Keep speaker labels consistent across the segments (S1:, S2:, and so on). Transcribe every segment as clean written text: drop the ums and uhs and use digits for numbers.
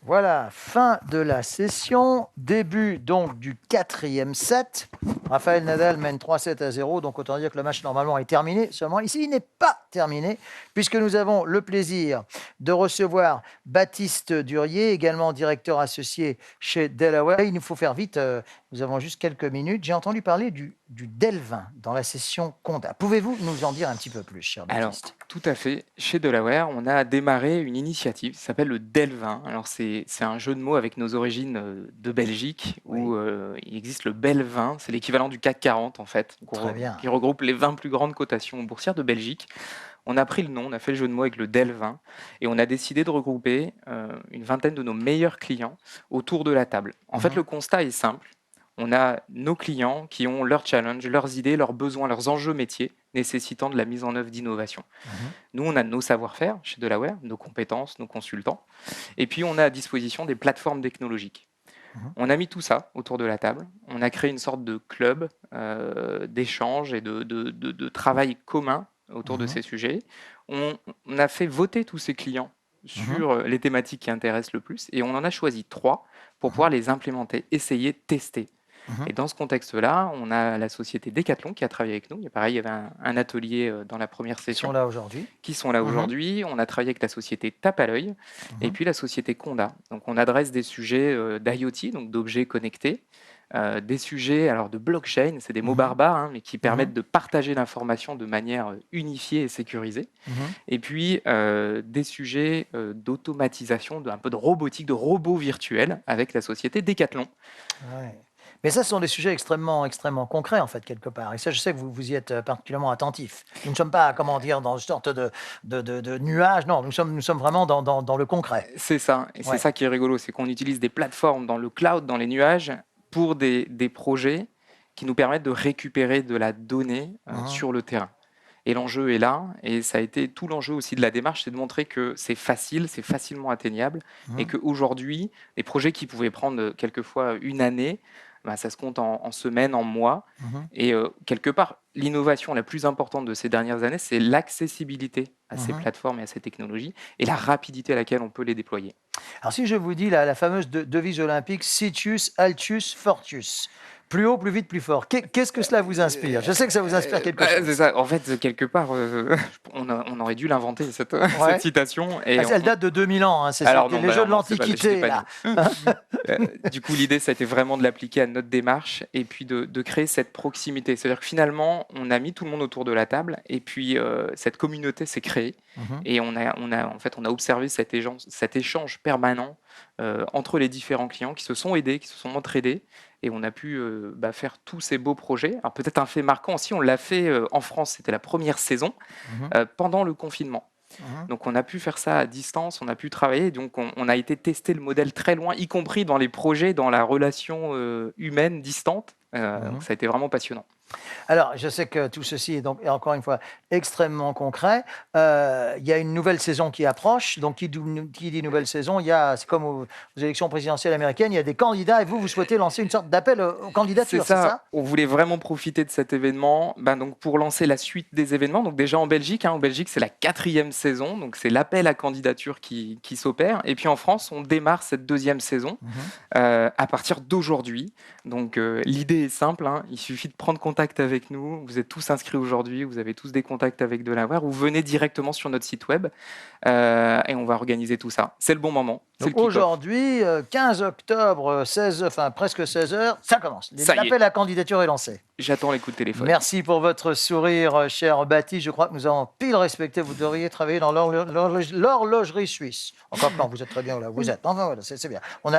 S1: Voilà, fin de la session, début donc du 4e set. Rafael Nadal mène 3-7-0, donc autant dire que le match normalement est terminé. Seulement ici, il n'est pas terminé, puisque nous avons le plaisir de recevoir Baptiste Durier, également directeur associé chez Delaware. Il nous faut faire vite, nous avons juste quelques minutes. J'ai entendu parler du DEL20 dans la session Conda. Pouvez-vous nous en dire un petit peu plus, cher
S2: Alors,
S1: Baptiste?
S2: tout à fait. Chez Delaware, on a démarré une initiative qui s'appelle le DEL20. Alors, c'est un jeu de mots avec nos origines de Belgique,
S1: Oui,
S2: où il existe le BEL20, c'est l'équivalent du CAC 40 en fait,
S1: très bien.
S2: qui regroupe les 20 plus grandes cotations boursières de Belgique. On a pris le nom, on a fait le jeu de mots avec le DEL20 et on a décidé de regrouper une vingtaine de nos meilleurs clients autour de la table. En fait,
S1: Mhm.
S2: le constat est simple. On a nos clients qui ont leurs challenges, leurs idées, leurs besoins, leurs enjeux métiers nécessitant de la mise en œuvre d'innovation.
S1: Mhm.
S2: Nous, on a nos savoir-faire chez Delaware, nos compétences, nos consultants, et puis on a à disposition des plateformes technologiques.
S1: Mhm.
S2: On a mis tout ça autour de la table, on a créé une sorte de club d'échange et de travail commun autour de
S1: Mhm.
S2: ces sujets. On a fait voter tous ces clients
S1: Mhm.
S2: sur les thématiques qui intéressent le plus, et on en a choisi 3 pour
S1: Mhm.
S2: pouvoir les implémenter, essayer, tester.
S1: Mhm.
S2: Et dans ce contexte-là, on a la société Decathlon qui a travaillé avec nous. Et pareil, il y avait un atelier dans la première
S1: Qui sont
S2: session
S1: là aujourd'hui.
S2: qui sont là
S1: Mhm.
S2: aujourd'hui. On a travaillé avec la société Tape à l'œil et
S1: Mhm.
S2: puis la société Conda. Donc on adresse des sujets d'IoT, donc d'objets connectés, des sujets alors de blockchain, c'est des mots
S1: Mhm.
S2: barbares, hein, mais qui
S1: Mhm.
S2: permettent de partager l'information de manière unifiée et sécurisée.
S1: Mhm.
S2: Et puis des sujets d'automatisation, un peu de robotique, de robots virtuels avec la société Decathlon.
S1: Ouais. Mais ça, ce sont des sujets extrêmement, extrêmement concrets, en fait, quelque part. Et ça, je sais que vous y êtes particulièrement attentif. Nous ne sommes pas, comment dire, dans une sorte de nuage. Non, nous sommes vraiment dans le concret.
S2: C'est ça, et c'est
S1: Ouais.
S2: ça qui est rigolo, c'est qu'on utilise des plateformes dans le cloud, dans les nuages, pour des projets qui nous permettent de récupérer de la donnée
S1: Mhm.
S2: sur le terrain. Et l'enjeu est là, et ça a été tout l'enjeu aussi de la démarche, c'est de montrer que c'est facile, c'est facilement atteignable, et
S1: Mhm.
S2: qu'aujourd'hui, les projets qui pouvaient prendre quelquefois une année, bah, ça se compte en semaines, en mois.
S1: Mhm.
S2: Et quelque part, l'innovation la plus importante de ces dernières années, c'est l'accessibilité à ces
S1: Mhm.
S2: plateformes et à ces technologies, et la rapidité à laquelle on peut les déployer.
S1: Alors, si je vous dis la fameuse devise olympique, Citius, Altius, Fortius, plus haut, plus vite, plus fort, qu'est-ce que cela vous inspire? Je sais que ça vous inspire quelque
S2: Bah, c'est
S1: chose.
S2: ça. En fait, quelque part, on aurait dû l'inventer, cette
S1: Ouais.
S2: citation.
S1: Ah,
S2: Et
S1: elle date de 2000 ans, hein,
S2: alors non,
S1: les
S2: bah
S1: jeux
S2: alors
S1: de
S2: non, j'étais
S1: l'Antiquité,
S2: pas né.
S1: là.
S2: Du coup, l'idée, ça a été vraiment de l'appliquer à notre démarche et puis de créer cette proximité. C'est-à-dire que finalement, on a mis tout le monde autour de la table et puis cette communauté s'est créée
S1: Mhm.
S2: et en fait, on a observé cet échange permanent entre les différents clients qui se sont aidés, qui se sont entraidés et on a pu faire tous ces beaux projets. Alors peut-être un fait marquant aussi, on l'a fait en France, c'était la première saison
S1: Mhm.
S2: pendant le confinement.
S1: Mhm.
S2: Donc on a pu faire ça à distance, on a pu travailler, donc on a été tester le modèle très loin, y compris dans les projets, dans la relation humaine distante. Donc
S1: Mhm.
S2: ça a été vraiment passionnant.
S1: Alors, je sais que tout ceci est donc, et encore une fois, extrêmement concret. Il y a une nouvelle saison qui approche. Donc, qui dit nouvelle saison, c'est comme aux élections présidentielles américaines, il y a des candidats et vous souhaitez lancer une sorte d'appel aux
S2: C'est
S1: candidatures, c'est
S2: ça,
S1: ça?
S2: on voulait vraiment profiter de cet événement donc pour lancer la suite des événements. Donc déjà en Belgique, en Belgique c'est la 4e saison, donc c'est l'appel à candidature qui s'opère. Et puis en France, on démarre cette 2e saison
S1: Mhm.
S2: à partir d'aujourd'hui. Donc l'idée est simple, hein, il suffit de prendre contact avec nous. Vous êtes tous inscrits aujourd'hui, vous avez tous des contacts avec Delaware, ou venez directement sur notre site web et on va organiser tout ça. C'est le bon moment, c'est le
S1: Donc
S2: kick-off.
S1: aujourd'hui, 15 octobre, 16, enfin presque 16 heures, ça commence.
S2: Ça y est,
S1: L'appel à candidature est lancé.
S2: j'attends les coups de téléphone.
S1: Merci pour votre sourire, cher Baptiste. Je crois que nous avons pile respecté. Vous devriez travailler dans l'horlogerie suisse. Encore quand vous êtes très bien là où vous êtes. Enfin, voilà, c'est bien. On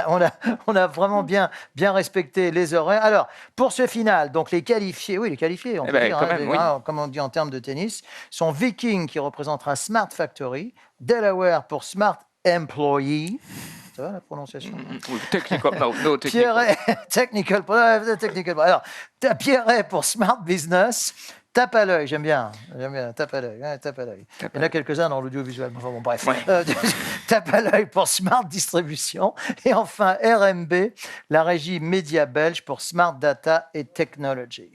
S1: a vraiment bien respecté les horaires. Alors, pour ce final, donc les qualifiés, oui, les qualifiés, on
S2: Eh
S1: peut
S2: ben
S1: dire,
S2: quand même, oui.
S1: comme on dit en termes de tennis, sont Viking qui représentera Smart Factory, Delaware pour Smart Employee. Ça va la prononciation?
S2: Oui, technical, no technical.
S1: Pierret, technical, technical. Alors, Pierret pour Smart Business. Tape à l'œil, j'aime bien, tape à l'œil, hein, tape à l'œil.
S2: T'as
S1: Il y
S2: pas
S1: en a
S2: le-
S1: quelques-uns dans l'audiovisuel, enfin bon, bref.
S2: Ouais.
S1: Tape à l'œil pour Smart Distribution. Et enfin, RMB, la régie média belge pour Smart Data et Technology.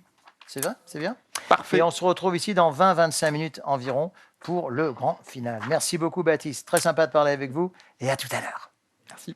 S1: C'est bien, c'est bien. Et
S2: Parfait.
S1: on se retrouve ici dans 20-25 minutes environ pour le grand final. Merci beaucoup, Baptiste. Très sympa de parler avec vous et à tout à l'heure.
S2: Merci.